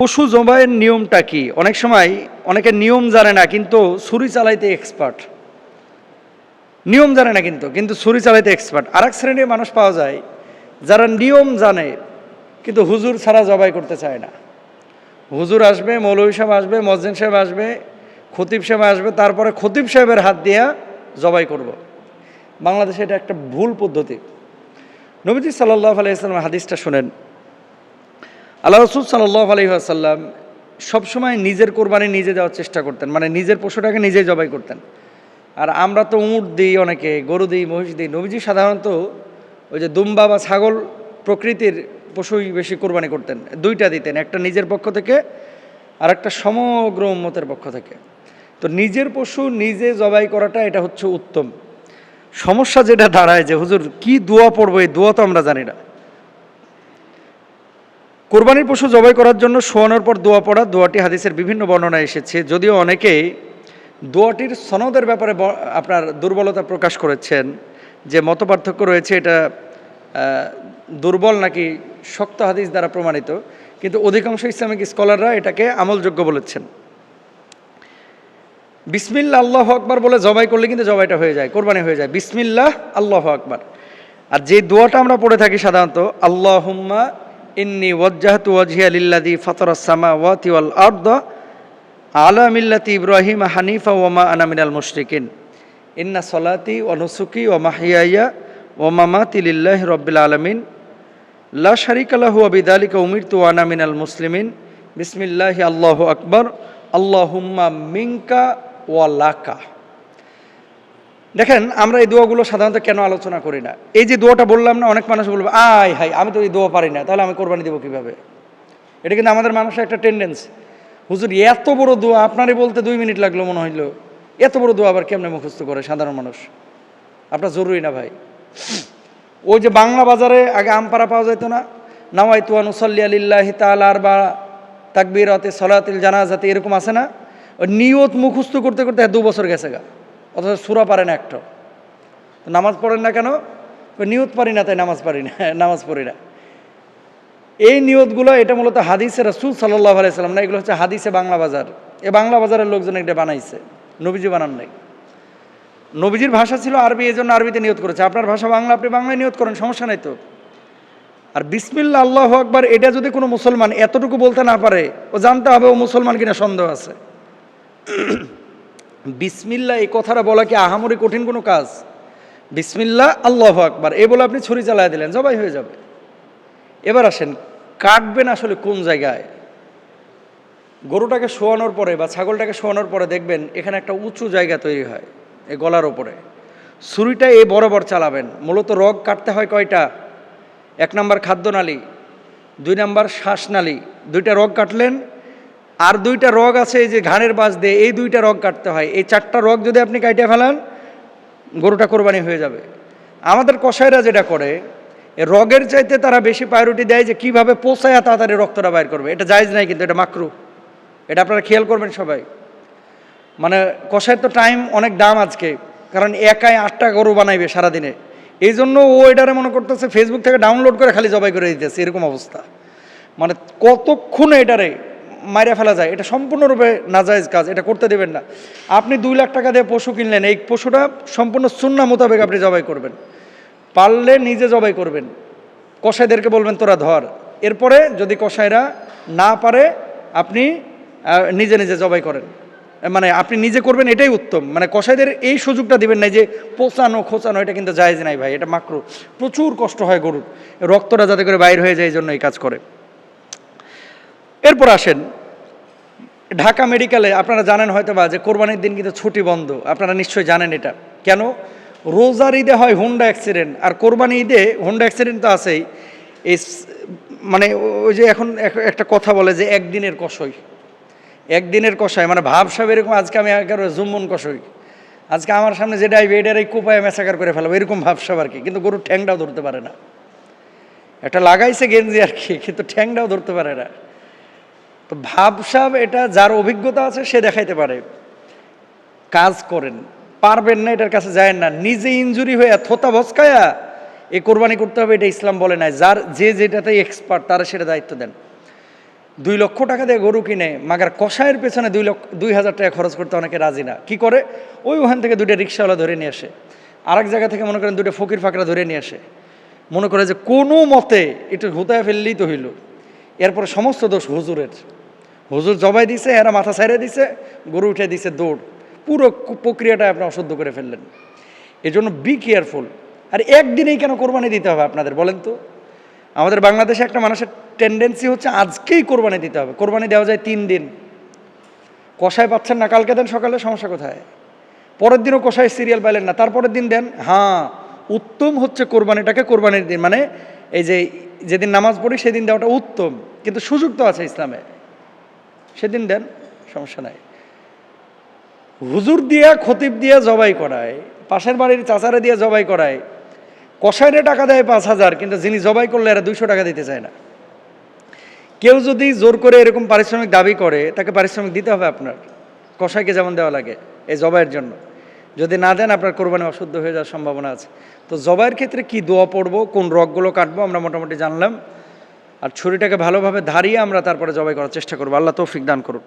পশু জবাইয়ের নিয়মটা কি? অনেক সময় অনেকে নিয়ম জানে না, কিন্তু ছুরি চালাইতে এক্সপার্ট। নিয়ম জানে না কিন্তু ছুরি চালাইতে এক্সপার্ট। আরেক শ্রেণীর মানুষ পাওয়া যায় যারা নিয়ম জানে কিন্তু হুজুর ছাড়া জবাই করতে চায় না। হুজুর আসবে, মৌলভী সাহেব আসবে, মজ্জিন সাহেব আসবে, খতিব সাহেব আসবে, তারপরে খতিব সাহেবের হাত দিয়া জবাই করব। বাংলাদেশে এটা একটা ভুল পদ্ধতি। নবীজি সাল্লাল্লাহু আলাইহি ওয়াসাল্লাম হাদিসটা শুনেন। আল্লাহ রাসূল সাল্লাল্লাহু আলাইহি ওয়াসাল্লাম সবসময় নিজের কোরবানি নিজে দেওয়ার চেষ্টা করতেন, মানে নিজের পশুটাকে নিজেই জবাই করতেন। আর আমরা তো উট দিই, অনেকে গরু দিই, মহিষ দিই। নবীজি সাধারণত ওই যে দুম্বা বা ছাগল প্রকৃতির পশুই বেশি কোরবানি করতেন। দুইটা দিতেন, একটা নিজের পক্ষ থেকে আর একটা সমগ্র উম্মতের পক্ষ থেকে। তো নিজের পশু নিজে জবাই করাটা এটা হচ্ছে উত্তম। সমস্যা যেটা দাঁড়ায় যে হুজুর কি দোয়া পড়বো, এই দোয়া তো আমরা জানি না। কোরবানির পশু জবাই করার জন্য শোয়ানোর পর দোয়া পড়া, দোয়াটি হাদিসের বিভিন্ন বর্ণনায় এসেছে। যদিও অনেকেই দোয়াটির সনদের ব্যাপারে আপনার দুর্বলতা প্রকাশ করেছেন, যে মতপার্থক্য রয়েছে এটা দুর্বল নাকি শক্ত হাদিস দ্বারা প্রমাণিত, কিন্তু অধিকাংশ ইসলামিক স্কলাররা এটাকে আমলযোগ্য বলেছেন। বিসমিল্লাহ আল্লাহু আকবার বলে জবাই করলে কিন্তু জবাইটা হয়ে যায়, কোরবানি হয়ে যায়। বিসমিল্লাহ আল্লাহু আকবার। আর যে দোয়াটা আমরা পড়ে থাকি সাধারণত, আল্লাহুম্মা ইন্নী ওয়াজ্জাহতু ওয়াজহিয়া লিল্লাযী ফাতারাস সামাওয়াতি ওয়াল আরদা আলা মিল্লাতি ইব্রাহিম হানিফা ওয়া মা আনা মিনাল মুশরিকিন ইন্না সলাতি ওয়া নুসুকি ওয়া মাহইয়ায়া ওয়া মামাতি লিল্লাহি রাব্বিল আলামিন লা শারীকা লাহু ওয়া বিযালিকা উমিরতু ওয়া আনা মিনাল মুসলিমিন বিসমিল্লাহি আল্লাহু আকবার আল্লাহুম্মা মিনকা ওয়া লাকা। দেখেন, আমরা এই দোয়াগুলো সাধারণত কেন আলোচনা করি না? এই যে দোয়াটা বললাম না, অনেক মানুষ বলবে আয় হাই আমি তো এই দোয়া পারি না, তাহলে আমি কোরবানি দেবো কীভাবে? এটা কিন্তু আমাদের মানুষের একটা টেন্ডেন্সি। হুজুর এত বড় দোয়া আপনারই বলতে 2 মিনিট লাগলো মনে হইলো, এত বড় দোয়া আবার কেমনে মুখস্থ করে সাধারণ মানুষ? আপনার জরুরি না ভাই। ওই যে বাংলা বাজারে আগে আমপাড়া পাওয়া যেত না, নাওয়াইতু আন উসাল্লি লিল্লাহি তাআলা আরবা তাকবীরাতে সলাতিল জানাজাতে, এরকম আছে না? ওই নিয়ত মুখস্থ করতে করতে 2 বছর গেছে গা, অথচ সূরা পারে না একটা। নামাজ পড়েন না কেন? নিয়ত পারি না তাই নামাজ পারি না, নামাজ পড়ি না। এই নিয়তগুলো এটা মূলত হাদিসে রাসূল সাল্লাল্লাহু আলাইহি সাল্লাম না, এগুলো হচ্ছে হাদিসে বাংলা বাজার। এই বাংলা বাজারের লোকজন এটা বানাইছে, নবীজি বানান নাই। নবীজির ভাষা ছিল আরবি, এই জন্য আরবিতে নিয়ত করেছে। আপনার ভাষা বাংলা, আপনি বাংলায় নিয়ত করেন, সমস্যা নাই তো। আর বিসমিল্লাহ আল্লাহু আকবার এটা যদি কোনো মুসলমান এতটুকু বলতে না পারে, ও জানতে হবে ও মুসলমান কিনা সন্দেহ আছে। বিসমিল্লাহ এই কথাটা বলা কি আহামরি কঠিন কোনো কাজ? বিসমিল্লাহ আল্লাহু আকবার এই বলে আপনি ছুরি চালায় দিলেন, জবাই হয়ে যাবে। এবার আসেন, কাটবেন আসলে কোন জায়গায়? গরুটাকে শোয়ানোর পরে বা ছাগলটাকে শোয়ানোর পরে দেখবেন এখানে একটা উঁচু জায়গা তৈরি হয় এই গলার ওপরে। ছুরিটা এই বরাবর চালাবেন। মূলত রগ কাটতে হয় কয়টা? 1 নাম্বার খাদ্যনালী, 2 নাম্বার শ্বাসনালী, 2টা রগ কাটলেন। আর 2টা রগ আছে এই যে ঘাড়ের পাশ দিয়ে, এই 2টা রগ কাটতে হয়। এই 4টা রগ যদি আপনি কাটে ফেলান, গরুটা কোরবানি হয়ে যাবে। আমাদের কসাইরা যেটা করে, রগের চাইতে তারা বেশি প্রায়োরিটি দেয় যে কীভাবে পোষায় তাড়াতাড়ি রক্তটা বাইর করবে। এটা জায়েজ নাই, কিন্তু এটা মাকরু। এটা আপনারা খেয়াল করবেন সবাই। মানে কসাইয়ের তো টাইম অনেক দাম আজকে, কারণ একাই 8টা গরু বানাইবে সারাদিনে। এই জন্য ও এটারে মনে করতেছে ফেসবুক থেকে ডাউনলোড করে খালি জবাই করে দিতেছে, এরকম অবস্থা। মানে কতক্ষণে এটারে মাইরা ফেলা যায়, এটা সম্পূর্ণরূপে নাজায়েজ কাজ, এটা করতে দেবেন না। আপনি 2 লাখ টাকা দিয়ে পশু কিনলেন, এই পশুটা সম্পূর্ণ সুন্নাহ মোতাবেক আপনি জবাই করবেন। পারলে নিজে জবাই করবেন, কসাইদেরকে বলবেন তোরা ধর। এরপরে যদি কসাইরা না পারে, আপনি নিজে নিজে জবাই করেন, মানে আপনি নিজে করবেন, এটাই উত্তম। মানে কসাইদের এই সুযোগটা দিবেন না যে পোচানো খোঁচানো, এটা কিন্তু জায়েজ নাই ভাই, এটা মাকরু। প্রচুর কষ্ট হয় গরুর, রক্তটা যাতে করে বাইর হয়ে যায় এই জন্য এই কাজ করে। এরপর আসেন, ঢাকা মেডিকেলে আপনারা জানেন হয়তো বা যে কোরবানির দিন কিন্তু ছুটি বন্ধ, আপনারা নিশ্চয়ই জানেন এটা। কেন? রোজার ঈদে হয় হুন্ডা অ্যাক্সিডেন্ট, আর কোরবানি ঈদে হুন্ডা অ্যাক্সিডেন্ট তো আছেই। এই মানে ওই যে এখন একটা কথা বলে যে একদিনের কষই, একদিনের কষাই, মানে ভাবসাব এরকম। আজকে আমি একেবারে জুম্মন কষই, আজকে আমার সামনে যেটা আইবে এটার এই কোপায় ম্যাসাকার করে ফেলাবো, এরকম ভাবসাব আর কি। কিন্তু গরুর ঠ্যাংটাও ধরতে পারে না, একটা লাগাইছে গেঞ্জি আর কি, কিন্তু ঠ্যাংটাও ধরতে পারে না। তো ভাবসাব এটা যার অভিজ্ঞতা আছে সে দেখাইতে পারে। কাজ করেন, পারবেন না এটার কাছে যায়েন না। নিজে ইনজুরি হয়ে থোতা ভস্কায়া এই কোরবানি করতে হবে, এটা ইসলাম বলে নাই। যে যেটাতে এক্সপার্ট তারা সেটা দায়িত্ব দেন। 2 লক্ষ টাকা দিয়ে গরু কিনে মাগার কষায়ের পেছনে 2,000 টাকা খরচ করতে অনেকে রাজি না। কি করে? ওখান থেকে 2টা রিক্সাওয়ালা ধরে নিয়ে আসে, আরেক জায়গা থেকে মনে করেন 2টা ফকির ফাকরা ধরে নিয়ে আসে, মনে করে যে কোনো মতে একটু হুতায় ফেললেই তো হইল। এরপরে সমস্ত দোষ হুজুরের। হুজুর জবাই দিছে, এরা মাথা ছাইড়ে দিছে, গরু উঠে দিছে দৌড়, পুরো প্রক্রিয়াটা আপনি অশুদ্ধ করে ফেললেন। এই জন্য বি কেয়ারফুল। আর একদিনেই কেন কোরবানি দিতে হবে আপনাদের বলেন তো? আমাদের বাংলাদেশে একটা মানুষের টেন্ডেন্সি হচ্ছে আজকেই কোরবানি দিতে হবে। কোরবানি দেওয়া যায় 3 দিন। কষায় পাচ্ছেন না, কালকে দেন সকালে, সমস্যা কোথায়? পরের দিনও কষায় সিরিয়াল পাইলেন না, তারপরের দিন দেন। হ্যাঁ, উত্তম হচ্ছে কোরবানিটাকে কোরবানির দিন, মানে এই যে যেদিন নামাজ পড়ি সেদিন দেওয়াটা উত্তম, কিন্তু সুযোগ তো আছে ইসলামে, সেদিন দেন, সমস্যা নাই। হুজুর দিয়া খতিব দিয়া জবাই করায়, পাশের বাড়ির চাচারে দিয়ে জবাই করায়, কষাইরে টাকা দেয় 5,000, কিন্তু যিনি জবাই করলে এরা 200 টাকা দিতে চায় না। কেউ যদি জোর করে এরকম পারিশ্রমিক দাবি করে, তাকে পারিশ্রমিক দিতে হবে আপনার, কষাইকে যেমন দেওয়া লাগে এই জবাইয়ের জন্য। যদি না দেন আপনার কোরবানি অশুদ্ধ হয়ে যাওয়ার সম্ভাবনা আছে। তো জবাইয়ের ক্ষেত্রে কি দোয়া পড়বো, কোন রগগুলো কাটবো আমরা মোটামুটি জানলাম। আর ছুরিটাকে ভালোভাবে ধারিয়ে আমরা তারপরে জবাই করার চেষ্টা করবো। আল্লাহ তৌফিক দান করুন।